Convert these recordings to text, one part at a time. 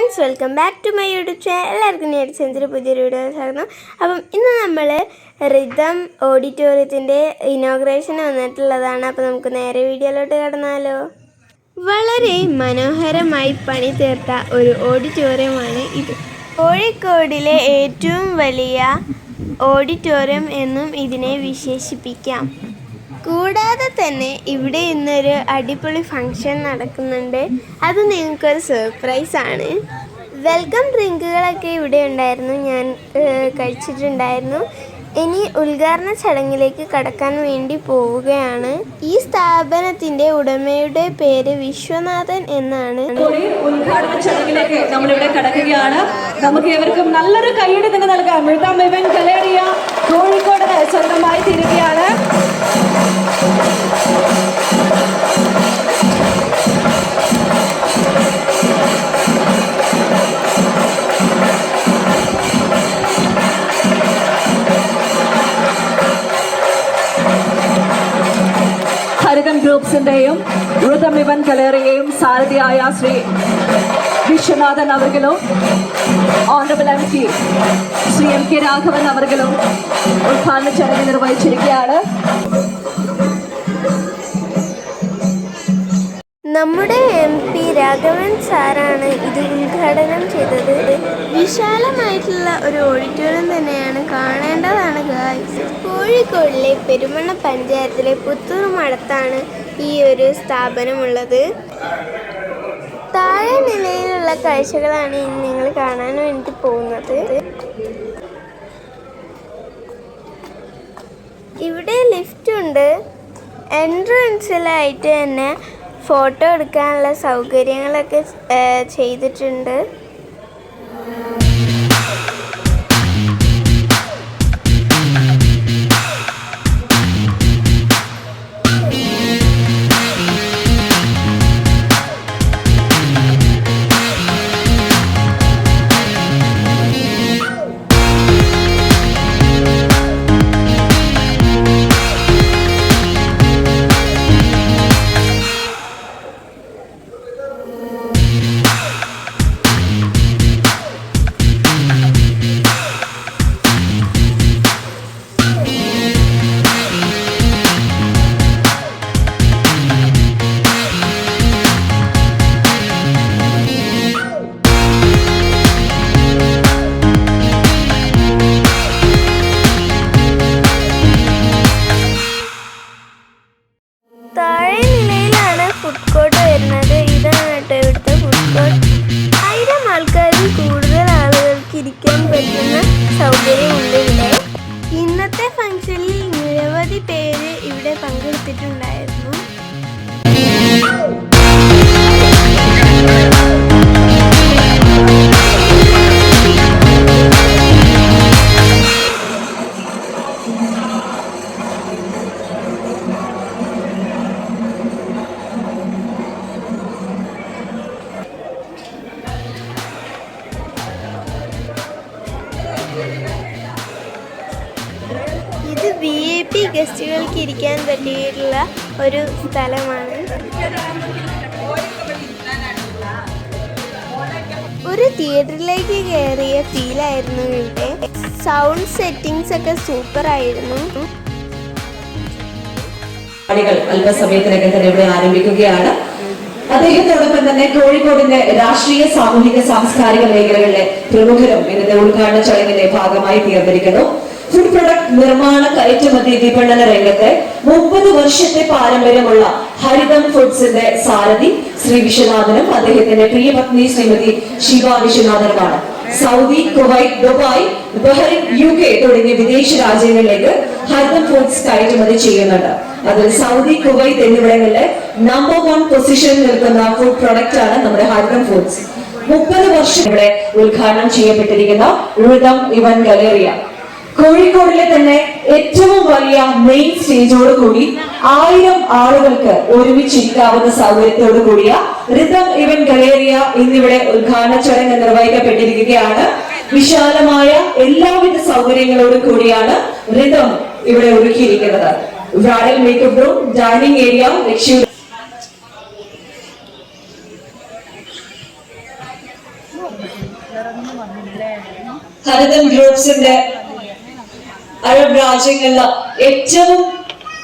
Friends, welcome back to my YouTube channel. എല്ലാവർക്കും ഞാൻ century പുതിയൊരു വീഡിയോ സ്വാഗതം. അപ്പം ഇന്ന് നമ്മൾ റിതം ഓഡിറ്റോറിയത്തിൻ്റെ ഇനോഗ്രേഷൻ വന്നിട്ടുള്ളതാണ്. അപ്പോൾ നമുക്ക് നേരെ വീഡിയോയിലോട്ട് കടന്നാലോ. വളരെ മനോഹരമായി പണി തീർത്ത ഒരു ഓഡിറ്റോറിയമാണ് ഇത്. കോഴിക്കോടിലെ ഏറ്റവും വലിയ ഓഡിറ്റോറിയം എന്നും ഇതിനെ വിശേഷിപ്പിക്കാം. കൂടാതെ തന്നെ ഇവിടെ ഇന്നൊരു അടിപൊളി ഫങ്ഷൻ നടക്കുന്നുണ്ട്. അത് നിങ്ങൾക്കൊരു സർപ്രൈസാണ്. വെൽക്കം ഡ്രിങ്കുകളൊക്കെ ഇവിടെ ഉണ്ടായിരുന്നു, ഞാൻ കഴിച്ചിട്ടുണ്ടായിരുന്നു. ഇനി ഉദ്ഘാടന ചടങ്ങിലേക്ക് കടക്കാൻ വേണ്ടി പോവുകയാണ്. ഈ സ്ഥാപനത്തിൻ്റെ ഉടമയുടെ പേര് വിശ്വനാഥൻ എന്നാണ്. ഉദ്ഘാടന ചടങ്ങിലേക്ക് നമ്മളിവിടെ കടക്കുകയാണ്. നമുക്ക് ഇവർക്കും നല്ലൊരു കൈയ്യടി തന്നെ നൽകാം. റിതം ഇവന്റ് ഗലേറിയ കോഴിക്കോട് സ്വന്തമായി തീരുകയാണ്. ഹരിതം ഗ്രൂപ്പ്സിന്റെയും റിതം ഇവന്റ് ഗലേറിയയും സാരഥിയായ ശ്രീ വിശ്വനാഥൻ അവർകളും honourable MP Shri MK Raghavan അവർകളും ഉദ്ഘാടന ചടങ്ങ് നിർവഹിച്ചിരിക്കുകയാണ്. നമ്മുടെ MP രാഘവൻ സാറാണ് ഇത് ഉദ്ഘാടനം ചെയ്തത്. വിശാലമായിട്ടുള്ള ഒരു ഓഡിറ്റോറിയം തന്നെയാണ്, കാണേണ്ടതാണ് ഗായ്സ്. കോഴിക്കോടിലെ പെരുമണ്ണ പഞ്ചായത്തിലെ പുത്തൂർ മഠത്താണ് ഈ ഒരു സ്ഥാപനമുള്ളത്. താഴെ നിലയിലുള്ള കാഴ്ചകളാണ് ഇനി നിങ്ങൾ കാണാൻ വേണ്ടി പോകുന്നത്. ഇവിടെ ലിഫ്റ്റ് ഉണ്ട്. എൻട്രൻസിലായിട്ട് തന്നെ ഫോട്ടോ എടുക്കാനുള്ള സൗകര്യങ്ങളൊക്കെ ചെയ്തിട്ടുണ്ട്. താഴെ നിലയിലാണ് ഫുഡ് കോർട്ട് വരുന്നത്. ഇതാണ് കേട്ടോ ഇവിടുത്തെ ഫുഡ് കോർട്ട്. 1000 ആൾക്കാരിൽ കൂടുതൽ ആളുകൾക്ക് ഇരിക്കാൻ പറ്റുന്ന സൗകര്യമുണ്ട് ഇവിടെ. ഇന്നത്തെ ഫംഗ്ഷനിൽ നിരവധി പേര് ഇവിടെ പങ്കെടുത്തിട്ടുണ്ടായിരുന്നു. ഇത് VIP ഗസ്റ്റുകൾക്ക് ഇരിക്കാൻ പറ്റിയിട്ടുള്ള ഒരു സ്ഥലമാണ്. ഒരു തിയേറ്ററിലേക്ക് കയറിയ ഫീലായിരുന്നു ഇവിടെ. സൗണ്ട് സെറ്റിംഗ്സ് ഒക്കെ സൂപ്പർ ആയിരുന്നു. അല്പസമയത്തിനകം തന്നെ ഇവിടെ ആരംഭിക്കുകയാണ്. അദ്ദേഹത്തോടൊപ്പം തന്നെ കോഴിക്കോടിന്റെ രാഷ്ട്രീയ, സാമൂഹിക, സാംസ്കാരിക മേഖലകളിലെ പ്രമുഖരും ഇന്നത്തെ ഉദ്ഘാടന ചടങ്ങിന്റെ ഭാഗമായി തീർന്നിരിക്കുന്നു. ഫുഡ് പ്രൊഡക്ട് നിർമ്മാണ, കയറ്റുമതി, വിപണന രംഗത്തെ 30 വർഷത്തെ പാരമ്പര്യമുള്ള ഹരിതം ഫുഡ്സിന്റെ സാരഥി ശ്രീ വിശ്വനാഥനും അദ്ദേഹത്തിന്റെ പ്രിയപത്നി ശ്രീമതി ശിവ വിശ്വനാഥനുമാണ്. Saudi, Kuwait, Dubai, Bahrain, UK തുടങ്ങിയ വിദേശ രാജ്യങ്ങളിലേക്ക് ഹരിതം ഫുഡ്സ് കയറ്റുമതി ചെയ്യുന്നുണ്ട്. അതിൽ സൗദി, കുവൈറ്റ് എന്നിവിടങ്ങളിലെ നമ്പർ 1 പൊസിഷനിൽ നിൽക്കുന്ന ഫുഡ് പ്രൊഡക്റ്റ് ആണ് നമ്മുടെ ഹരിതം ഫുഡ്സ്. 30 വർഷം ഇവിടെ ഉദ്ഘാടനം ചെയ്യപ്പെട്ടിരിക്കുന്ന റിതം ഇവന്റ് ഗലേറിയ കോഴിക്കോടിലെ തന്നെ ഏറ്റവും വലിയ മെയിൻ സ്റ്റേജോട് കൂടി 1000 ആളുകൾക്ക് ഒരുമിച്ചിരിക്കാവുന്ന സൗകര്യത്തോടു കൂടിയ റിതം ഇവന്റ് ഗലേറിയ ഇന്നിവിടെ ഉദ്ഘാടന ചടങ്ങ് നിർവഹിക്കപ്പെട്ടിരിക്കുകയാണ്. വിശാലമായ എല്ലാവിധ സൗകര്യങ്ങളോടും കൂടിയാണ് റിതം ഇവിടെ ഒരുക്കിയിരിക്കുന്നത്. Bridal makeup room, dining area, ലക്ഷ്യ ഹരിതം ഗ്രൂപ്പ്സിന്റെ അറബ് രാജ്യങ്ങളിൽ ഏറ്റവും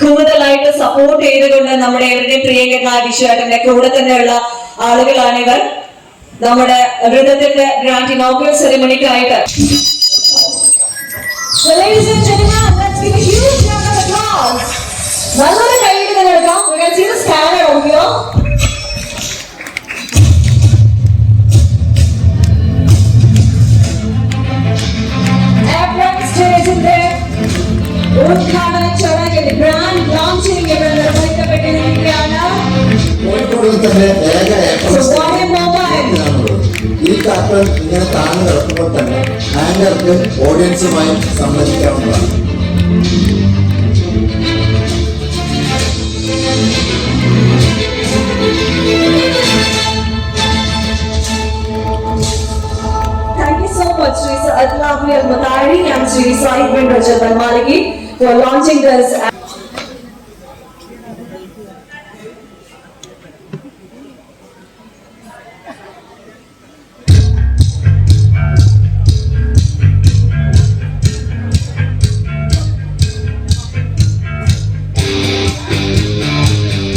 കൂടുതലായിട്ട് സപ്പോർട്ട് ചെയ്തുകൊണ്ട് നമ്മുടെ എവരുടെയും പ്രിയങ്കരനായ വിശ്വാട്ടന്റെ കൂടെ തന്നെയുള്ള ആളുകളാണ് ഇവർ. നമ്മുടെ വൃതത്തിന്റെ ഗ്രാൻഡ് ഇനോഗ്രൽ സെറിമണിക്കായിട്ട് നല്ലൊരു കൈയ്യടി തന്നെ എടുക്കാം. സ്കാനർ ഓടിയോ സ്റ്റേജിന്റെ ഉദ്ഘാടന ചടങ്ങിൽ ഗ്രാൻഡ് ലോഞ്ചിങ് ഇവിടെ നിർവഹിക്കപ്പെട്ടിരിക്കുകയാണ്. കോഴിക്കോടിൽ തന്നെ ഈ കാർട്ടൂൺ ഇങ്ങനെ താഴ്ന്നു കിടക്കുമ്പോൾ തന്നെ ആങ്കർക്ക് ഓഡിയൻസുമായി സംബന്ധിക്കാവുന്നതാണ്. Thank you so much, Sri Adlavi Al-Matari and Sri Sahib bin Rajab Al-Maliki for launching this.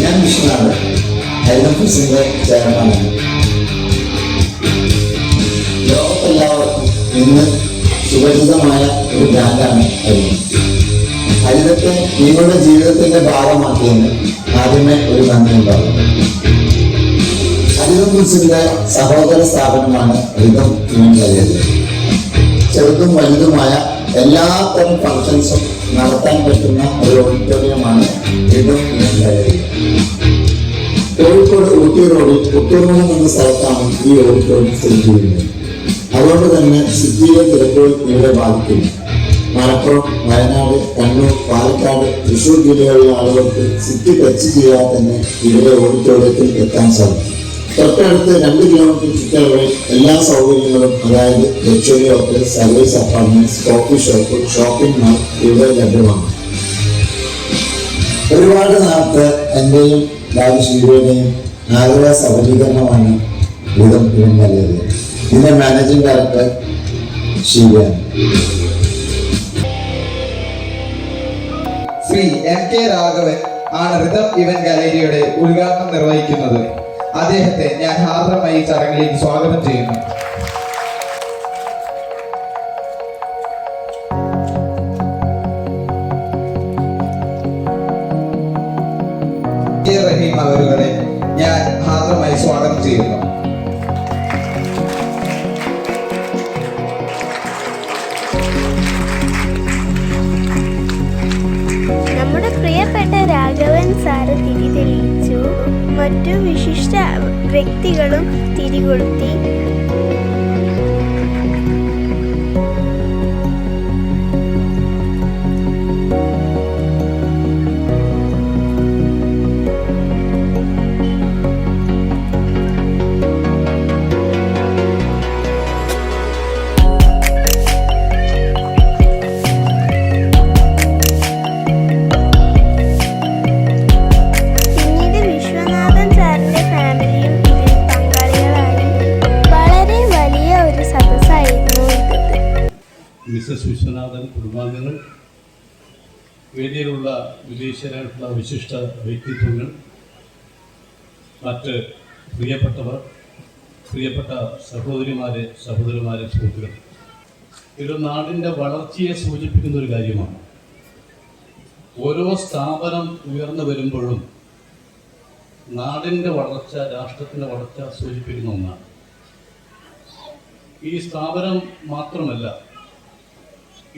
ഞാൻ വിഷ്ണുവാണ്, ഹരിതം ഫിസിന്റെ ചെയർമാനാണ്. ലോകത്തെല്ലാവർക്കും ഇന്ന് സുപരിചിതമായ ഒരു ബ്രാൻഡാണ് ഹരിതം. ഹരിതത്തെ നിങ്ങളുടെ ജീവിതത്തിന്റെ ഭാഗമാക്കിയതിന് ആദ്യമേ ഒരു നന്ദി ഉണ്ടാകും. ഹരിതം ഫിസിന്റെ സഹോദര സ്ഥാപനമാണ് ഹരിതം ഇവന്റ് ഗാലറി. ചെറുതും വലുതുമായ എല്ലാത്തരം ഫംഗ്ഷൻസും നടത്താൻ പറ്റുന്ന ഒരു ഓഡിറ്റോറിയമാണ് ഹരിതം ഇവന്റ് ഗാലറി. കോഴിക്കോട് ഊട്ടി റോഡിൽ പുത്തൂർമണം എന്ന സ്ഥലത്താണ് ഈ ഓഡിറ്റോറിയം സ്ഥിതി ചെയ്യുന്നത്. അതുകൊണ്ട് തന്നെ സിറ്റിയിലെ തിരക്കുകൾ ഇവിടെ ബാധിക്കുന്നു. മലപ്പുറം, വയനാട്, കണ്ണൂർ, പാലക്കാട്, തൃശൂർ ജില്ലകളിലെ ആളുകൾക്ക് സിറ്റി ടച്ച് ചെയ്യാതെ തന്നെ ഇവിടെ ഓഡിറ്റോറിയത്തിൽ എത്താൻ സാധിക്കും. തൊട്ടടുത്ത് 2 കിലോമീറ്റർ ചുറ്റളവിൽ എല്ലാ സൗകര്യങ്ങളും, അതായത് luxury hotel, service apartments, coffee shop, shopping mall ഇവിടെ ലഭ്യമാണ്. ഒരുപാട് നാളത്തെ എന്റെയും രാജശ്രീയുടെയും ആഗ്രഹ സബലീകരണമാണ് ഹരിതം ഇവന്റ് ഗാലറി. ഇതിന്റെ മാനേജിംഗ് ഡയറക്ടർ ശിവയാണ്. ശ്രീ M.K. രാഘവൻ ആണ് ഹരിതം ഇവന്റ് ഗാലറിയുടെ ഉദ്ഘാടനം നിർവഹിക്കുന്നത്. അദ്ദേഹത്തെ ഞാൻ ഹാർദമായി ഈ ചടങ്ങിലേക്ക് സ്വാഗതം ചെയ്യുന്നു. റഹീം അവരുടെ ഞാൻ ഹാർദമായി സ്വാഗതം ചെയ്യുന്നു. നമ്മുടെ പ്രിയപ്പെട്ട രാഘവൻ സാറ് തിരി തെളിയിച്ചു. മറ്റു വിശിഷ്ട വ്യക്തികളും തിരികൊളുത്തി. മിസസ് വിശ്വനാഥൻ, കുടുംബാംഗങ്ങൾ, വേദിയിലുള്ള വിദേശീയരായിട്ടുള്ള വിശിഷ്ട വ്യക്തിത്വങ്ങൾ, മറ്റ് പ്രിയപ്പെട്ടവർ, പ്രിയപ്പെട്ട സഹോദരിമാരെ, സുഹൃത്തുക്കൾ, ഒരു നാടിൻ്റെ വളർച്ചയെ സൂചിപ്പിക്കുന്ന ഒരു കാര്യമാണ്. ഓരോ സ്ഥാപനം ഉയർന്നു വരുമ്പോഴും നാടിൻ്റെ വളർച്ച, രാഷ്ട്രത്തിൻ്റെ വളർച്ച സൂചിപ്പിക്കുന്ന ഒന്നാണ്. ഈ സ്ഥാപനം മാത്രമല്ല,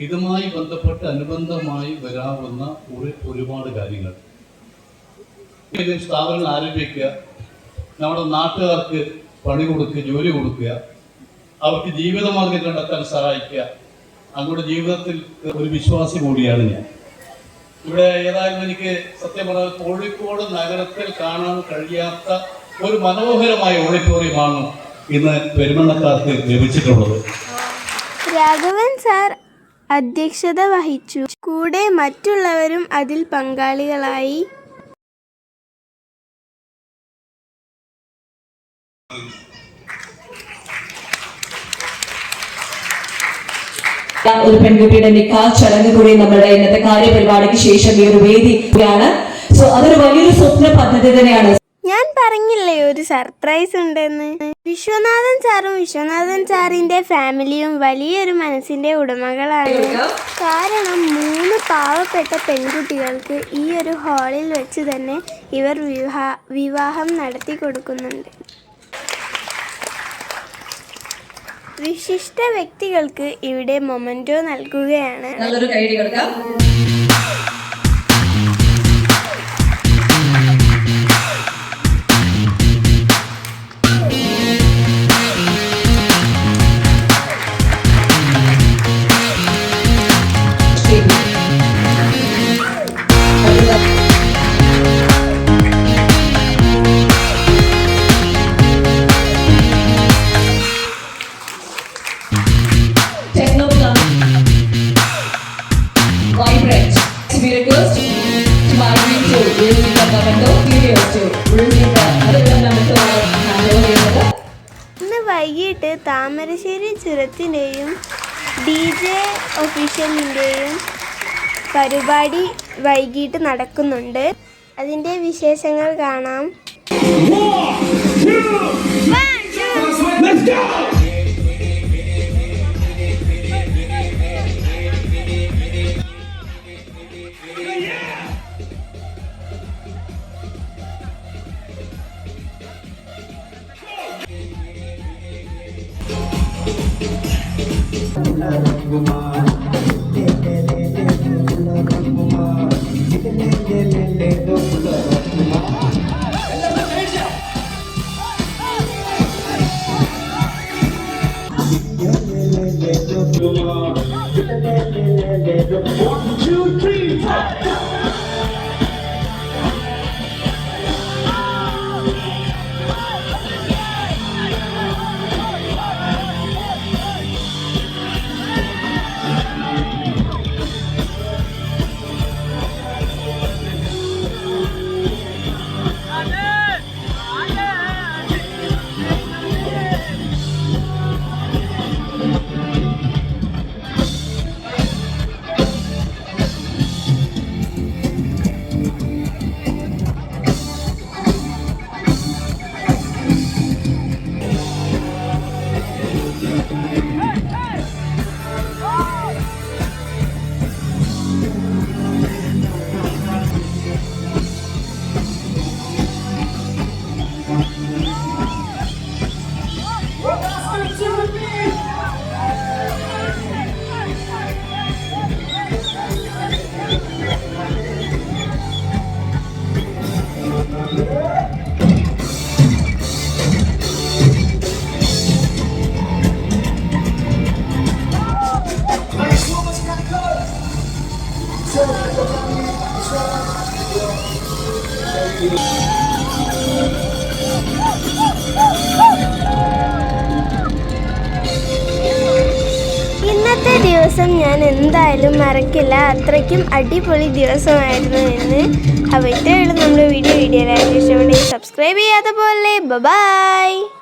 ഇതുമായി ബന്ധപ്പെട്ട് അനുബന്ധമായി വരാവുന്ന ഒരുപാട് കാര്യങ്ങൾ. സ്ഥാപനങ്ങൾ ആരംഭിക്കുക, നമ്മുടെ നാട്ടുകാർക്ക് പണി കൊടുക്കുക, ജോലി കൊടുക്കുക, അവർക്ക് ജീവിതമാർഗം കണ്ടെത്താൻ സഹായിക്കുക. അങ്ങോട്ട് ജീവിതത്തിൽ ഒരു വിശ്വാസി കൂടിയാണ് ഞാൻ. ഇവിടെ ഏതായാലും എനിക്ക് സത്യം പറഞ്ഞാൽ കോഴിക്കോട് നഗരത്തിൽ കാണാൻ കഴിയാത്ത ഒരു മനോഹരമായ ഓഡിറ്റോറിയമാണ് ഇന്ന് പെരുമണ്ണക്കാർക്ക് ലഭിച്ചിട്ടുള്ളത്. രാഘവൻ സാർ അധ്യക്ഷത വഹിച്ചു. കൂടെ മറ്റുള്ളവരും അതിൽ പങ്കാളികളായി. ഒരു പെൺകുട്ടിയുടെ നിക്കാഹ് ചടങ്ങ് കൂടി നമ്മളുടെ ഇന്നത്തെ കാര്യപരിപാടിക്ക് ശേഷം ഈ ഒരു വേദിയാണ്. സോ അതൊരു വലിയൊരു സ്വപ്ന പദ്ധതി തന്നെയാണ്. ഞാൻ പറഞ്ഞില്ലേ ഒരു സർപ്രൈസ് ഉണ്ടെന്ന്. വിശ്വനാഥൻ സാറിന്റെ ഫാമിലിയും വലിയൊരു മനസ്സിന്റെ ഉടമകളാണ്. കാരണം 3 പാവപ്പെട്ട പെൺകുട്ടികൾക്ക് ഈ ഒരു ഹാളിൽ വെച്ച് തന്നെ ഇവർ വിവാഹം നടത്തി കൊടുക്കുന്നുണ്ട്. വിശിഷ്ട വ്യക്തികൾക്ക് ഇവിടെ മൊമെന്റോ നൽകുകയാണ്. നല്ലൊരു കൈയടി കൊടുക്കാം. Vibrant. We request to migrate to Ruby Memento Studios to Ruby Memento and ഇന്ന് വൈകിട്ട് താമരശ്ശേരി ചുരത്തിൻ്റെയും DJ ഒഫീഷ്യലിൻ്റെയും പരിപാടി വൈകിട്ട് നടക്കുന്നുണ്ട്. അതിൻ്റെ വിശേഷങ്ങൾ കാണാം. ഇന്നത്തെ ദിവസം ഞാൻ എന്തായാലും മറക്കില്ല. അത്രയ്ക്കും അടിപൊളി ദിവസമായിരുന്നു എന്ന്. അപ്പോൾ ഇത്രയുള്ള നമ്മുടെ വീഡിയോ ലൈക്ക് ഇഷ്ടപ്പെട്ടെങ്കിൽ സബ്സ്ക്രൈബ് ചെയ്യാതെ പോലെ. ബൈ.